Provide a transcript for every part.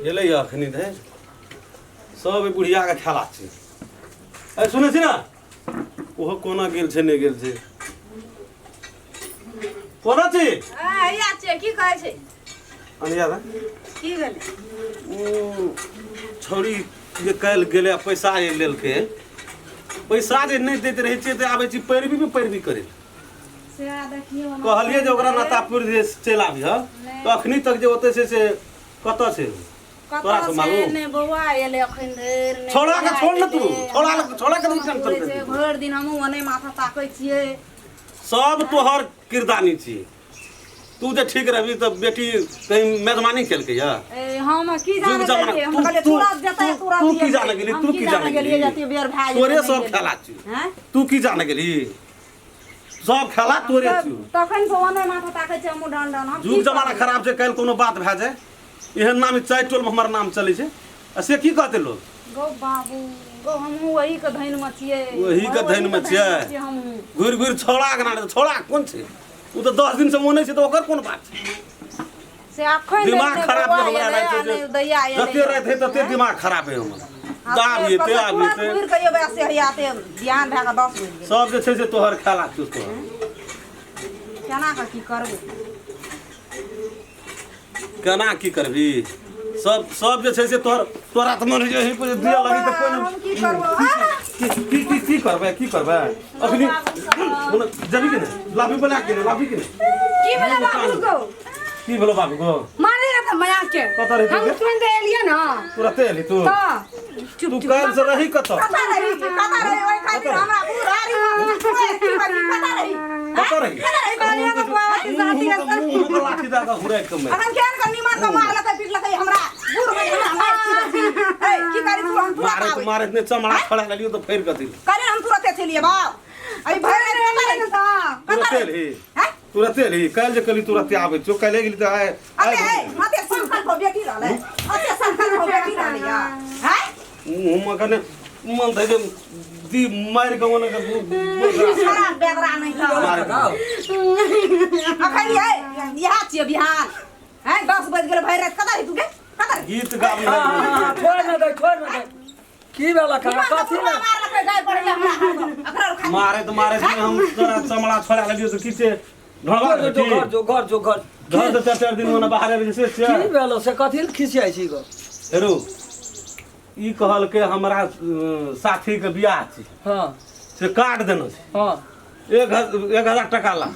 एलै अखनी धरि सब बुढ़िया के खेला छै। अरे सुनै छी ना ओहो कोना गेल छै नहि गेल छै कोना छी हैया छै की कहै छै अनिया दा की भेलै छौड़ी जे काल्हि गेलै पैसा जे लेलकै पैसा जे नहि दैत रहै छियै तऽ आबै छी पैरवी में पैरवी करे कहलिए जे ओकरा नातापुर जे चलि आबिह तऽ अखनी तक जे ओतै से कतऽ छै तोरा से मालूम नहीं बौआ एले अखन धरि नहीं छोड़ा के छोड़ न तू छोड़ा के टेंशन कर भर दिन हमहू ओने माथा ताकै छियै सब तोहर किरदानी छी तू जे ठीक रहबी त बेटी कहीं मेजबानी केलकै या हम की जाने गेलिए हम कहले तुरंत देतै तुरंत तू की जाने गेली तू की जाने गेली जति बेर भाई तोरे सब खेला छी हैं तू की जाने गेली सब खेला तोरे छी तखन से ओने माथा ताकै छै हमहू डंडन हम जुग जमाना खराब छै काल कोनो बात भए जाए एहन नाम चारि टोल में हमर नाम चलै छै से की कहते लोग गो बाबू गो हमहू वही के धैन में छियै वही के धैन में छियै घुर घुर छोड़ा के ना छोड़ा कोन छै उ तो 10 दिन से मोने छै तो ओकर कोन बात छै से अखन दिमाग खराब है हमरा रहै छै दैया जते रहै है तते दिमाग खराब है हमर दाब येते आब येते घुर कहियो वैसे हयाते ध्यान भए के 10 बजे सब जे छै से तोहर खेला छै तो केना के की करबै केना की करबी सब जे छै से तोरा त मन यही पे दिया लगी त कोन की करबो की करबै अखनी जबी के लाभी बना के लाभी के की भेलै बाबू को की भेलो बाबू को मारे ना त मया के कत रही हम तुरंत एलिए ना तुरंत एली तू चुप तू काल से रही कत रही ओइ खातिर हमरा बुरारी कत रही कहलिए हम बाबा जाति मुंह लाठी दा का घुराई कम हम केन कर निमन को मारलक पिटलक हमरा बुर में हमरा ए की करी तू हम मारे ने चमड़ा खड़ा लियो तो फेर कथि करे हम तुरंत चलिए बाप अई भरे तुरंत एली काल जे कली तुरंत आबै छो काल गेली त आए मते संकल हो बेटी रहले अते संकल हो बेटी रहले यार हैं मुंह कने मन दै दी मार के ओने के सारा बेदरा नहीं मार गाओ अखन ये यहा छिए बिहान हैं 10 बज गेल भैर रात कतै तू गे कतै गीत गाबी छोड़ न दे की भेला कथि मारलक गाय पड़ गया हमरा मारे तो मारे हम तोरा चमड़ा छोड़ा लगियो तो किसे ढोलवा घर जो घर तो 4 दिन होना बाहर रहे से की भेलो से कथि खिसियाई छी गो हेरो ई कहल के हमरा साथी के बियाह छी हां से काट देनो छै हां 1000 टका ला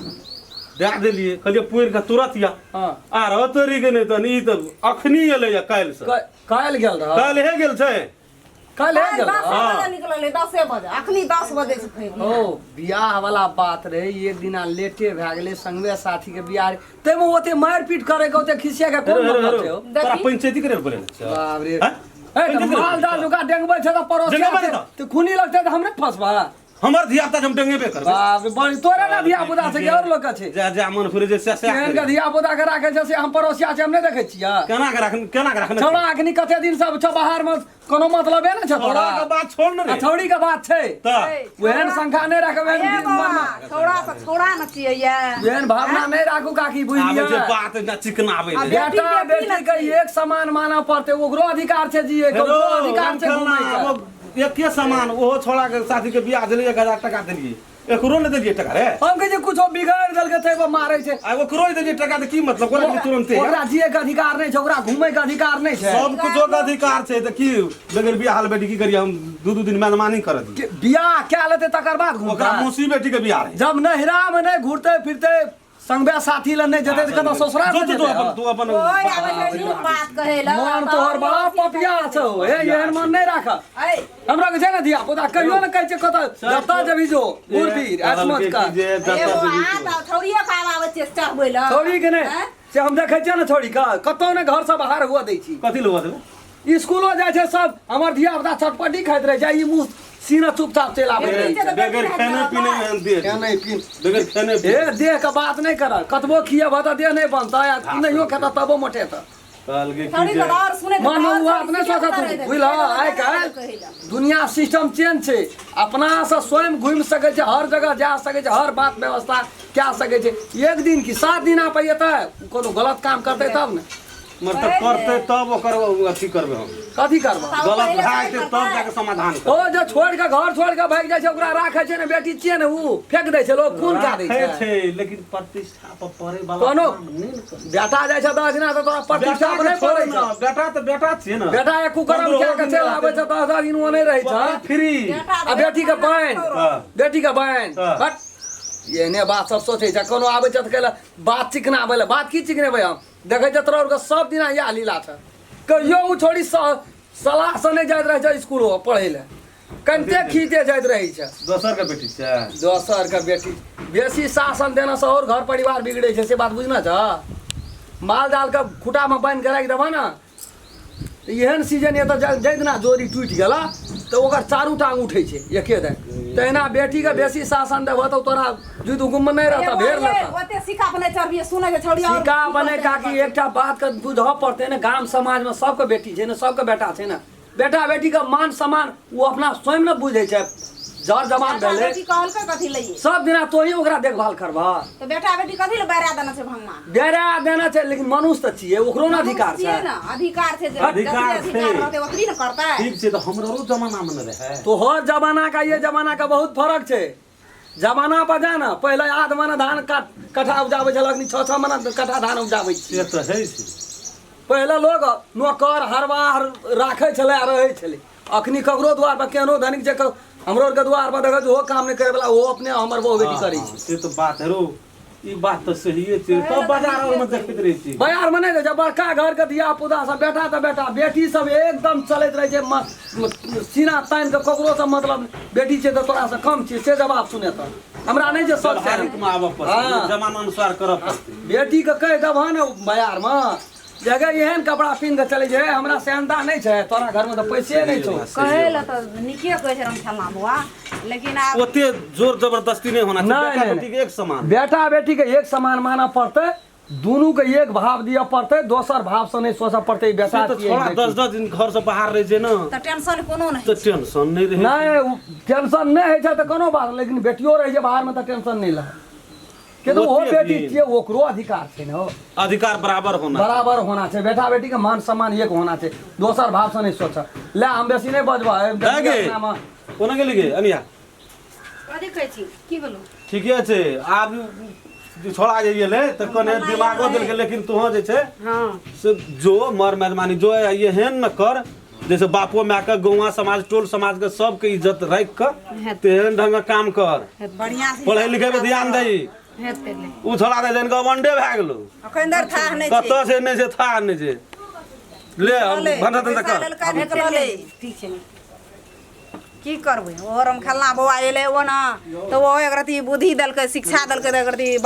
दे देलिए कहलिए पुर के तुरंत या हां आ रतरी के नहीं त ई त अखनी एले या काल से काल गेल रहा काल हे गेल छै काल हे गेल 10 बजे निकलले 10 बजे अखनी 10 बजे से फेर ओ बियाह वाला बात रहे एक दिना लेटे भ गेले संगवे साथी के बियाह ते में ओते मार पीट करे के ओते खिसिया के कोन मतलब छै तोरा पंचायती करे बोले बाप रे माल दाल जुका डेंगबै छ त परोस त खुनी लगते त हमरे फसबा हमर धिया पुता हम डेंगेबे करबे बाप रे बड़ी तोरे ना धिया पुता से और लोग के छै जा मन फुरे जे से केहन के धिया पुता के राखे छै से हम परोसिया छै हम नै देखै छियै केना के राखने छोड़ा अखनी कते दिन सब छ बाहर में कोनो मतलबे नै छ छोड़ा के बात छोड़ न रे छौड़ी के बात छै त ओहन संख्या नै रखबे छोड़ा न छिए या ओहन भावना नै राखू काकी बुझ आबे लिया जे बात न चिकनाबे ले बेटा बेटी के एक समान मानव पड़ते ओकरो अधिकार छै जिए के ओकरो अधिकार छै घुमै के एके समान ओहो छोड़ा के साथी के बियाह देलिए 1000 टका देलिए एकरो ने देलिए टका रे हम कहे जे कुछो बिगाड़ देल के तै मारै छै आ ओकरो देलिए टका त की मतलब कोन तुरंत ओकरा जिए के अधिकार नै छै ओकरा घुमै के अधिकार नै छै सब कुछो के अधिकार छै त की बगैर बियाह हाल बेटी की करिए हम दू दिन मेहमानी कर दी बियाह क्या लेते तकर बाद घुमता ओकरा मौसी बेटी के बियाह रे जब नहिरा में नै घुरते फिरते संगबे साथी ल नै जते कत ससुराल में तू अपन ओए आबै बात कहेला मन तोहर बड़ा पपिया छौ ए एहन मन नै राख हमरा के छै ना धिया पुता कहियो न कहै छै कत जता जबी जो बुरबीर आसमत का छौड़िया खाब आबै छै चढ़बै ल छोड़ी के नै से हम देखै छियै न छोड़ी का कतौ ने घर से बाहर हुआ दै छी कथि लोग देबे स्कूलो जाय छै सब हमर धिया पुता चटपटी खाइत रहे छै ई मुंह सीना चुपचाप चल आबे बगैर खाने पीने में दे खाने पीन बगैर खाने ए देह का बात नहीं कर कतबो खिया भता देह नहीं बनता है नहियो खाता तबो मोटे त काल के थोड़ी कदार सुने मन हुआ अपने सोचा तू बुझला आइ काल दुनिया सिस्टम चेंज छै अपना से स्वयं घूम सके छै हर जगह जा सके छै हर बात व्यवस्था क्या सके छै एक दिन की 7 दिन आ पे कोनो गलत काम करते तब ने मतलब करते तब ओकर अथी करबे हम कथी करबा गलत भए जेतै तब जाके समाधान ओ कर जो छोड़ के घर छोड़ के भाग जाय छै ओकरा राखै छै ने बेटी छियै ने ऊ फेंक दै छै लोग खून कए दै राखै छै छै लेकिन प्रतिष्ठा पर पड़े वाला कोनो काम नहि ने करतै। बेटा जाय छै 10 दिना तऽ तोरा प्रतिष्ठा पर नहि पड़ै छै बेटा तऽ बेटा छियै ने बेटा एक कुकरम कए के चलि आबै छै 10 दिन ओ नहि रहै छै फ्री आ बेटी के बहन बेटी के बहन बट एहने बात सब सोचै छै कोनो आबै छै तऽ कहले बात चिकनाबै ले बात की चिकनेबै हम देखै छै तोरा के सब दिना इएह लीला छै कहियो उ छोड़ी सलाह से नहीं जाइत रहे छै स्कूल पढ़े ले कनिते खींचे जाइत रही छै दोसर के बेटी छै दोसर के बेटी बेसी शासन देना से और घर परिवार बिगड़े छै से बात बुझना छ माल जाल के खुटा में बांध के राखि देबा ना एहन सीजन ये तो जै दिना जोरी टूटि गेला तो ओकर चारू टांग उठै छै एके दिन तहिना बेटी के बेसी शासन देबह तो तोरा जुद हुकुम में नहीं रहता भेड़ लेता ओते सिखा बने चढ़बिए सुने के छोड़ी और सिक्का बने काकी एकटा बात के बुझऽ पड़ते ने गाम समाज में सबके बेटी छै ने सबके बेटा छै ने बेटा बेटी के मान सम्मान वो अपना स्वयं न बुझै छै जर जवान भेले बेटी कहल के कथी लइए सब दिना तोही ओकरा देखभाल करबा तो बेटा बेटी कथी ले बैरा देना छै भगवान डेरा देना छै लेकिन मनुष्य त छियै ओकरो न अधिकार छै छियै ना अधिकार छै जे अधिकार जतने छै। अधिकार रहते ओतनी न करतै ठीक छै तो हमरो जमाना में न रहे तो हर जमाना का ये जमाना का बहुत फर्क छै जमाना पर जाना पहले आध मना धान कट्ठा उपजाबै छलक 6-6 मना कट्ठा धान उपजाबै छी से तो है छै पहले लोग नौकर हरवाह राखे छले आ रहे छले अखनी ककरो द्वार पर केहनो धनिक जे हमरो के द्वार पर देखो वो काम नहीं करे वाला वो अपने हमर बहु बेटी करै छै से तो बात है रो ई बात तो सही छै तब बाजार में देखैत रहै छी बाजार में नहीं रहे छै बड़का घर के धिया पुता सब बेटा तो बेटा बेटी सब एकदम चलैत रहे छै सीना तान के ककरो से मतलब बेटी छै तो तोरा से कम छै से जवाब सुने त हमरा नहीं जे सब हारित में आबऽ पड़तै जमाना अनुसार करऽ पड़तै बेटी के कह देबह ने बाजार में जगह एहन कपड़ा पिन्ह के चले छै हमरा सेहनता नहीं छै तोरा घर में तो पैसे नहीं छौ कहे ल त निके कहै छै रमछल्ला बुआ लेकिन आब ओते जोर जबरदस्ती नहीं होना नहीं, चाहिए बेटा नहीं, बेटी के एक समान बेटा बेटी के एक समान माना पड़ते दोनों के एक भाव दिया पड़ते दोसर भाव से नहीं सोचा पड़ते बेटा तो थोड़ा 10-10 दिन घर से बाहर रह जे ना त टेंशन कोनो नहीं तो टेंशन नहीं रहे नहीं टेंशन नहीं है तो कोनो बात लेकिन बेटियो रहे छै बाहर में तो टेंशन नहीं लगे कि तो वो ओते बेटी भी। छियै ओकरो अधिकार छै ने अधिकार बराबर होना बराबर होना छै बेटा बेटी के मान सम्मान एक होना छै दोसर भाव से नहीं सोचा ले हम बेसी नहीं बजबा दागे कोना गेली गे अनिया कथी कहै छी की बोलू ठीके छै आब छोड़ा जाइए ले तो कने दिमागो देल के लेकिन तोह जे छै हां से जो मर मेहरबानी जो ये हेन न कर जैसे बापो माँ के गौवा समाज टोल समाज के सबके इज्जत राख कर तेहन ढंग काम कर बढ़िया से पढ़े लिखे पे ध्यान दही हेते ले उ छोड़ा दे जन गवंडे भए गेलो अखन दर था नहीं छै कतऽ से नहीं छै था नहीं छै ले भंडा तन कर ठीक छै की करबै ओ रमखल्ला बौआ एले ओ ना तो वो एक रती बुद्धि देलकै शिक्षा देलकै तो एक रती